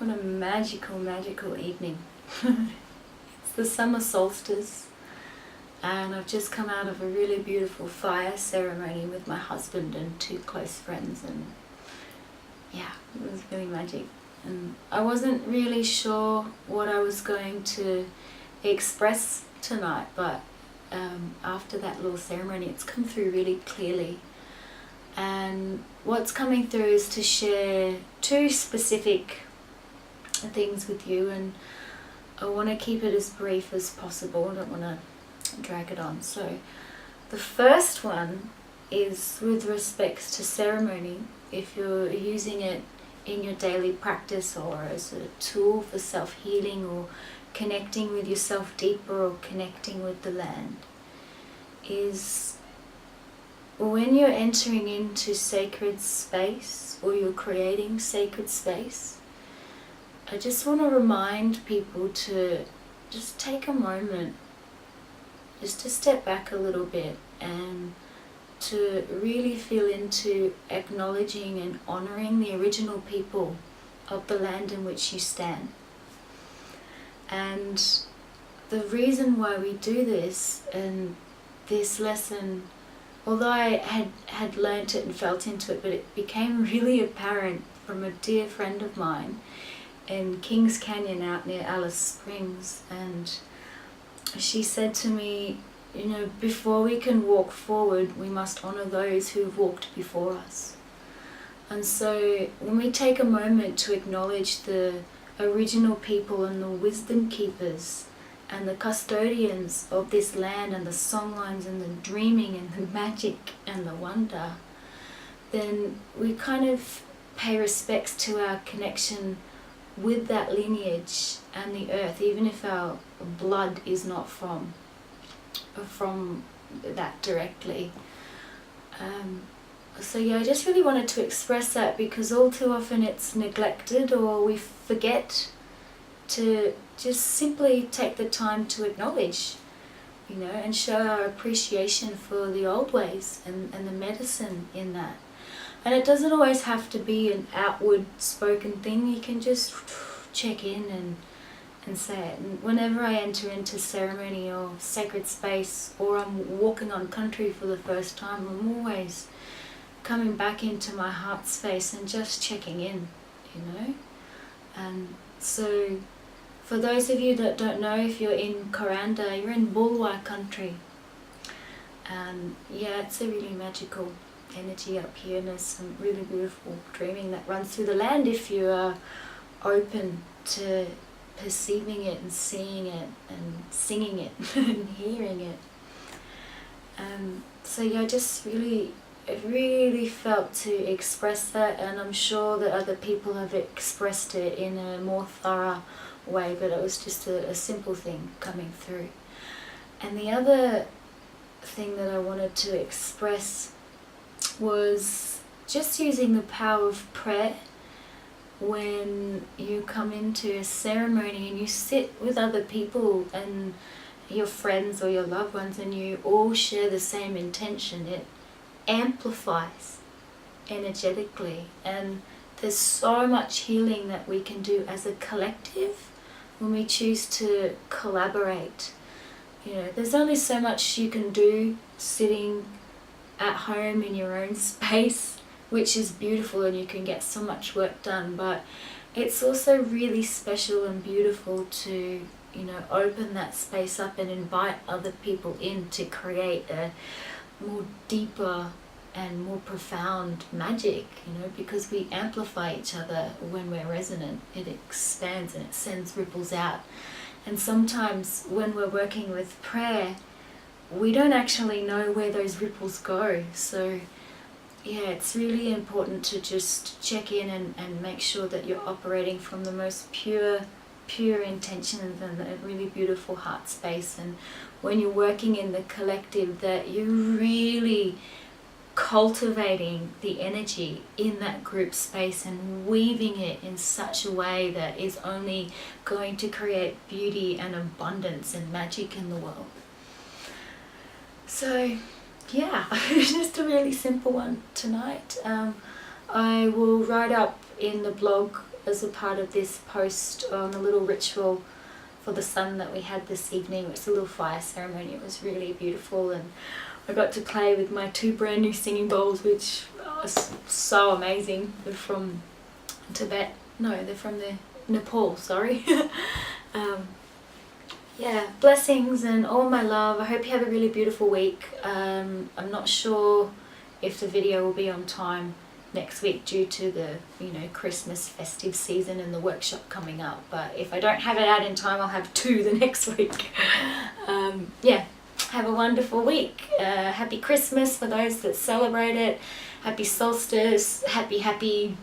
What a magical, magical evening. It's the summer solstice, and I've just come out of a really beautiful fire ceremony with my husband and 2 close friends, and yeah, it was really magic. And I wasn't really sure what I was going to express tonight, but after that little ceremony it's come through really clearly. And what's coming through is to share 2 specific things with you, and I want to keep it as brief as possible. I don't want to drag it on. So the first one is with respects to ceremony. If you're using it in your daily practice or as a tool for self-healing or connecting with yourself deeper or connecting with the land, is when you're entering into sacred space or you're creating sacred space, I just want to remind people to just take a moment, just to step back a little bit and to really feel into acknowledging and honouring the original people of the land in which you stand. And the reason why we do this, and this lesson, although I had learnt it and felt into it, but it became really apparent from a dear friend of mine in Kings Canyon out near Alice Springs. And she said to me, you know, before we can walk forward, we must honour those who've walked before us. And so when we take a moment to acknowledge the original people and the wisdom keepers and the custodians of this land and the songlines and the dreaming and the magic and the wonder, then we kind of pay respects to our connection with that lineage and the earth, even if our blood is not from that directly. So yeah, I just really wanted to express that, because all too often it's neglected, or we forget to just simply take the time to acknowledge, you know, and show our appreciation for the old ways and the medicine in that. And it doesn't always have to be an outward spoken thing. You can just check in and say it. And whenever I enter into ceremony or sacred space, or I'm walking on country for the first time, I'm always coming back into my heart space and just checking in, you know. And so for those of you that don't know, if you're in Koranda, you're in Bulwa country. And yeah, it's a really magical energy up here, and there's some really beautiful dreaming that runs through the land if you are open to perceiving it and seeing it and singing it and hearing it. So yeah, I just really felt to express that, and I'm sure that other people have expressed it in a more thorough way, but it was just a simple thing coming through. And the other thing that I wanted to express was just using the power of prayer when you come into a ceremony and you sit with other people and your friends or your loved ones, and you all share the same intention. It amplifies energetically, and there's so much healing that we can do as a collective when we choose to collaborate. You know, there's only so much you can do sitting at home in your own space, which is beautiful, and you can get so much work done, but it's also really special and beautiful to, you know, open that space up and invite other people in to create a more deeper and more profound magic, you know, because we amplify each other when we're resonant. It expands and it sends ripples out. And sometimes when we're working with prayer, we don't actually know where those ripples go. So yeah, it's really important to just check in and make sure that you're operating from the most pure intentions and a really beautiful heart space. And when you're working in the collective, that you're really cultivating the energy in that group space and weaving it in such a way that is only going to create beauty and abundance and magic in the world. So yeah, just a really simple one tonight. I will write up in the blog as a part of this post on a little ritual for the sun that we had this evening. It's a little fire ceremony. It was really beautiful, and I got to play with my 2 brand new singing bowls, which are so amazing. They're from Tibet. No, they're from Nepal, sorry. Yeah, blessings and all my love. I hope you have a really beautiful week. I'm not sure if the video will be on time next week due to the, you know, Christmas festive season and the workshop coming up, but if I don't have it out in time, I'll have 2 the next week. Yeah, have a wonderful week. Happy Christmas for those that celebrate it. Happy solstice. Happy.